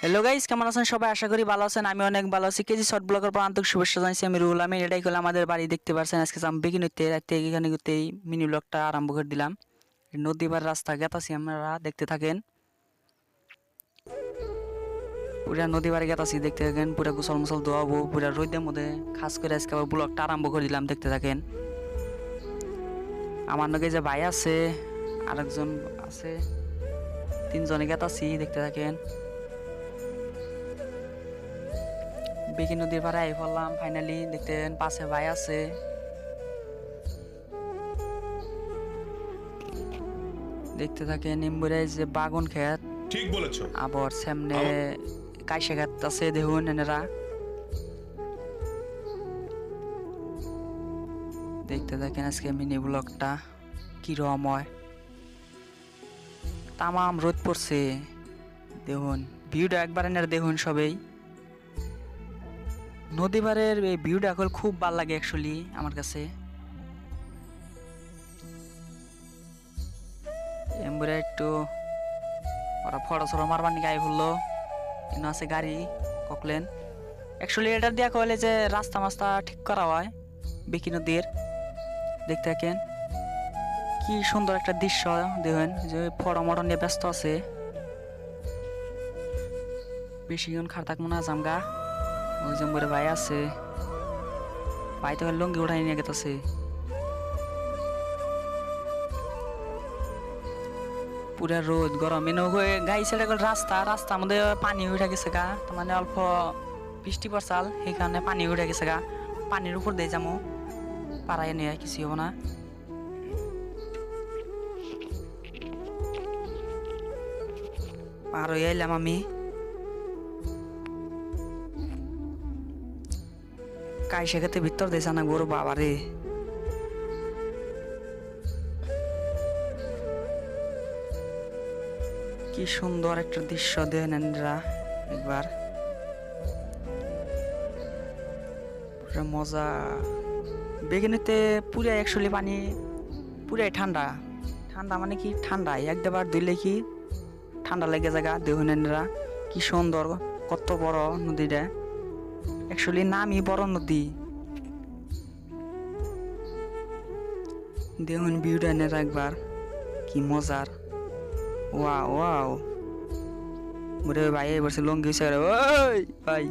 Hello guys, কেমন আছেন সবাই? আশা করি ভালো আছেন। আমি অনেক ভালো আছি। কেজি শর্ট ব্লগের পর আন্তরিক শুভেচ্ছা জানাচ্ছি। আমি রুহুল আমিন। এটাই হলো আমাদের বাড়ি, দেখতে পাচ্ছেন। আজকে আমি বেগিনিতে রাতে এখানে ঘুরতেই মিনি ব্লগটা আরম্ভ করে দিলাম। নদী পার রাস্তা গেতাছি, আমরা দেখতে থাকেন। পুরা নদী পাড়ে গেতাছি, দেখতে থাকেন। পুরা গোসল মুসল ধোয়াবো পুরা রোদের মধ্যে, খাস করে আজকে আবার ব্লগটা আরম্ভ করে দিলাম, দেখতে থাকেন। আমার নগে যে ভাই আছে, আরেকজন আছে, তিনজনে গেতাছি, দেখতে থাকেন। বিকি নদীর পাড়ে আই পড়লাম ফাইনালি, দেখতেন পাশে ভাই আছে। দেখতে থাকেন নিম্বুরাই যে বাগুন ক্ষেত, ঠিক বলেছো। আবার সামনে কাইসা ক্ষেত আছে, দেখুন এনারা। দেখতে থাকেন আজকে মিনি ব্লগটা কিরকম হয়। তামাম রোদ পড়ছে, দেখুন ভিউটা একবার এনারা দেখুন সবাই। নদী পাড়ের এই ভিউটা এখন খুব ভালো লাগে অ্যাকচুয়ালি আমার কাছে। এমবুরা একটু ওরা ফটো সড়ো মারবার নিয়ে আই বললো, এনে আছে গাড়ি ককলেন। অ্যাকচুয়ালি এটা দিয়া কইলে যে রাস্তা মাস্তা ঠিক করা হয় বিকি নদীর। দেখতে থাকেন কি সুন্দর একটা দৃশ্য, দেখেন যে ফটো মটো নিয়ে ব্যস্ত আছে। বেশিক্ষণ খার থাকবো না, জামগা। ওই জম্বরে ভাই আছে, ভাই তো লুঙ্গি উঠাই নিয়ে গেছে। পুরা রোদ গরম এনে গাই ছেড়ে গেল রাস্তা রাস্তার মধ্যে পানি উঠে গেছে গা, তার মানে অল্প বৃষ্টি পড়ছাল, সেই কারণে পানি উঠে গেছে গা। পানির উপর দিয়ে যাবো, পাড়ায় নিয়ে কিছু হবো না। পার হয়ে এলাম আমি। কাই শেখাতে ভিতর দিয়েছে না গরু, বাবা রে। কি সুন্দর একটা দৃশ্য দেন একবার, পুরা মজা। বেগুনিতে পুরা অ্যাকচুয়ালি পানি পুরাই ঠান্ডা। ঠান্ডা মানে কি ঠান্ডা, একবার ধুইলে কি ঠান্ডা লেগে জায়গা। দেখুন এনারা কি সুন্দর, কত বড় নদীটা। অ্যাকচুয়ালি নামই বড় নদী। দেখুন ভিউটা এনারা একবার, কি মজার। ওয়াও ওয়াও, ওরে ভাই এবার লঙ্গি স্যার, ওই ভাই।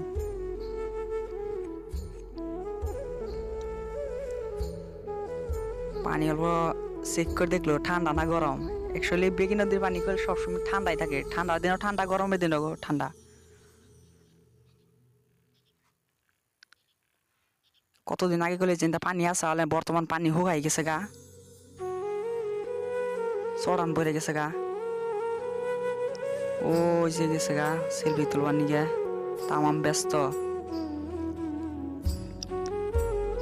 পানি অল্প চেক করে দেখলো ঠান্ডা না গরম। অ্যাকচুয়ালি বেগি নদীর পানি করে সবসময় ঠান্ডাই থাকে, ঠান্ডার দিনও ঠান্ডা, গরমের দিনও ঠান্ডা। কতদিন আগে করলে চিন্তা পানি আসা হলে, বর্তমান পানি হুগাই গেছে গা, চড়ান ভরে গেছে গা। ও যে গেছে গা সেলফি তুলবার নিগে, তামাম ব্যস্ত।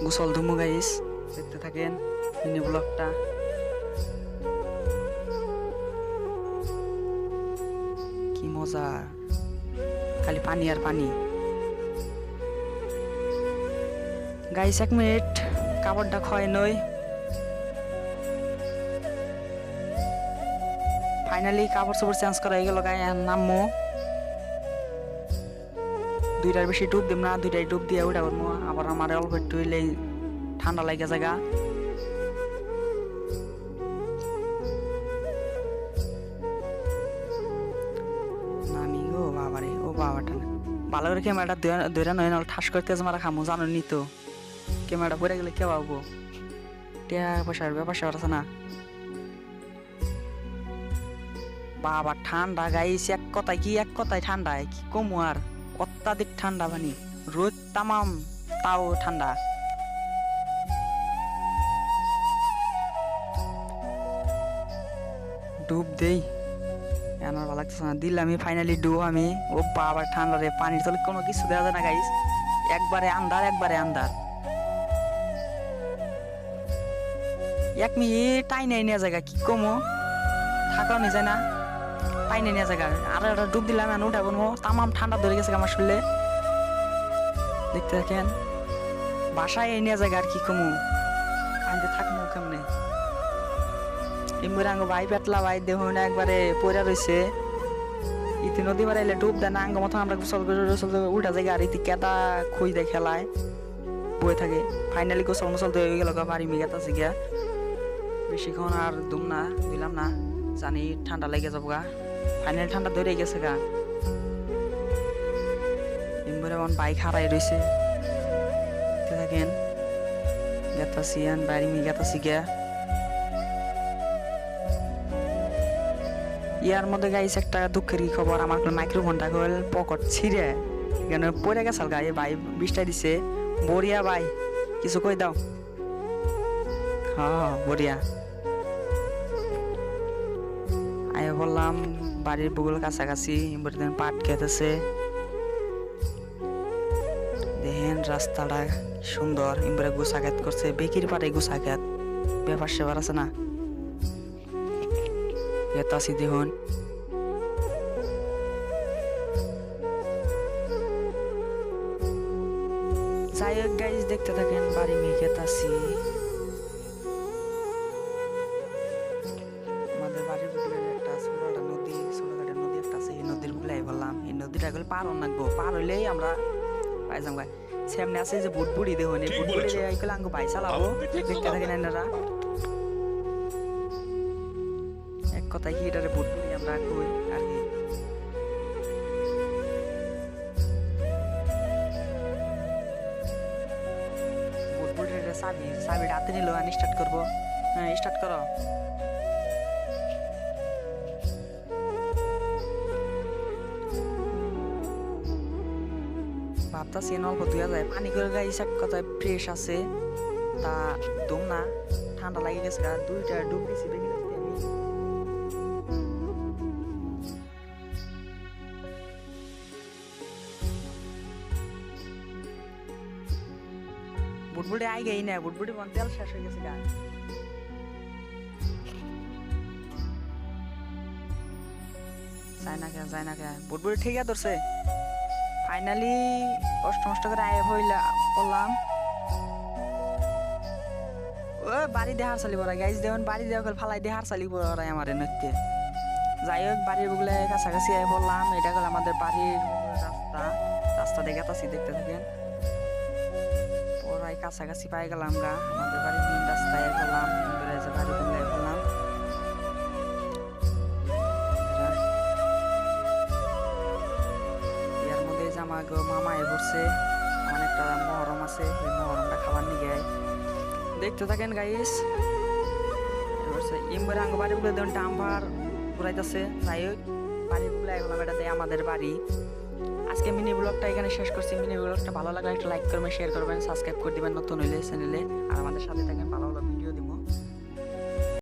গোসল ধুমু গাইস, দেখতে থাকেন মিনি ব্লগটা। কি মজা, খালি পানি আর পানি। গাইস 1 মিনিট, কাপড়টা ক্ষয় নই। ফাইনালি কাপড় চোপড় চেঞ্জ করা হয়ে গেল গায়ে, নামবো। 2টার বেশি ডুব দিব না, 2টাই ডুব দিয়ে উঠা করবো। আবার আমার অল্প একটু হইলেই ঠান্ডা লাগে জায়গা। নামি গো বাবারে, ও বাবাটা ভালো করে ক্যামেরাটা ধরে নয়, নাহলে ঠাস করতে মারা খামো, জানো নি তো। ক্যামেরাটা পড়ে গেলে কে পাবো, টাকা পয়সার ব্যাপার স্যাপার আছে না। বাবা ঠান্ডা গাইস, এক কথায় ঠান্ডায় কি কমু আর। অত্যাধিক ঠান্ডা পানি, রোদ তামাম, তাও ঠান্ডা। ডুব দেই, আমার ভালো লাগতেছে না, দিলাম ফাইনালি ডুব আমি। ও বাবা ঠান্ডা রে, পানির তলে কোনো কিছু দেওয়া যায় না গাইস, একবারে আন্ধার, একবারে আন্ধার। 1 মিনিট টাই নেই নিয়ে জায়গা, কি কমো, থাকাও নিয়ে যায় না, টাই নেই নিয়ে জায়গা। আর একটা ডুব দিলাম, আমি উঠা করবো, তামাম ঠান্ডা ধরে গেছে আমার শরীরে। দেখতে থাকেন, বাসায় এই নিয়ে জায়গা আর কি কমু, কান্দে থাকবো কেমনে। এমনি ভাই পেটলা ভাই দেখুন একবারে পড়ে রয়েছে। ইতি নদী বাড়াইলে ডুব দেয় না আঙ্গ মতো আমরা গোসল করে উল্টা যায় গাড়িতে কেদা খুই দেয় খেলায় বয়ে থাকে। ফাইনালি গোসল মোসল তো হয়ে গেল বাড়ি মিগাত আছে গিয়া বেশিক্ষণ আর দুম না দিলাম না জানি ঠান্ডা লেগে যাবো গা। ফাইনালি ঠান্ডা ধরে গেছে গা। এমন এমন বাইক হারাই রয়েছে থাকেন গেতাছি আন বাড়ি মিগাতাছি গিয়া। ইয়ার মধ্যে গাইছে একটা দুঃখের কি খবর, আমার মাইক্রোফোনটা কল পকেট ছিঁড়ে এখানে পড়ে গেছে গাই ভাই বিষটা দিছে। বড়িয়া ভাই কিছু কই দাও। হ্যাঁ বড়িয়া আয় বললাম বাড়ির বগুল কাছাকাছি পাট খেতেছে দেখেন রাস্তাটা সুন্দর ইমবারে গুছাঘাত করছে বেকির পাড়ে গুছাঘাত ব্যাপার সেবার আছে না এতাছি দেখুন। যাই হোক গাইজ দেখতে থাকেন বাড়ি মেঘেতাছি। আমাদের বাড়ির বুকলে একটা ছোটখাটো নদী একটা আছে এই নদীর বুকলে বললাম এই নদীটা গেলে পার নাকবো পার হইলেই আমরা পাই যাম গাই। সামনে আছে যে বুটবুড়ি দেখুন এই বুটবুড়ি দিয়ে আঙ্গো ভাই চালাবো দেখতে থাকেন এনারা। এক কথায় কি এটারে বুটবুড়ি আমরা কই আর কি। বুটবুড়ির চাবি হাতে নিল আর স্টার্ট করবো। হ্যাঁ স্টার্ট করো। ভাবতাছি অল্প ধুয়া যায় পানি করে গাইছে এক কথায় ফ্রেশ আছে তা দম না ঠান্ডা লাগে গেছে গা দুইটা ডুব দিছি দেখি আমি। বুটবুটি আই গেই না বুটবুটি মন তেল শেষ হয়ে গেছে গা। যায় না কে বুটবুটি ঠিক আছে ধরছে। ফাইনালি কষ্ট মষ্ট করে আয় হইলা বললাম ও বাড়ি দেহার চালি পড়া গাইজ দেবেন বাড়ি দেওয়া ফালাই দেহার চালি পড়াই আমার নৃত্যে। যাই হোক বাড়ির বুগলে কাছাকাছি আয় বললাম এটা গেল আমাদের বাড়ির রাস্তা দেখে দেখতে থাকেন পড়াই কাছাকাছি পাই গেলাম গা আমাদের বাড়ির মেন রাস্তায় বললাম বাড়ি বুগলে বললাম। আমার মামা এ ঘুরছে আমার একটা মহরম আছে এই মহরমটা খাবার নিয়ে দেখতে থাকেন গাইস। এমবারে আঙ্গ বাড়িগুলো দেখুন ডাম্পার ঘুরাইতেছে। যাই হোক বাড়িগুলো এখন এটা দেয় আমাদের বাড়ি। আজকে মিনি ব্লগটা এখানে শেষ করছি। মিনি ব্লগটা ভালো লাগলে একটা লাইক করবেন শেয়ার করবেন সাবস্ক্রাইব করে দিবেন নতুন হইলে চ্যানেলে আর আমাদের সাথে থাকেন ভালো ভালো ভিডিও দিব।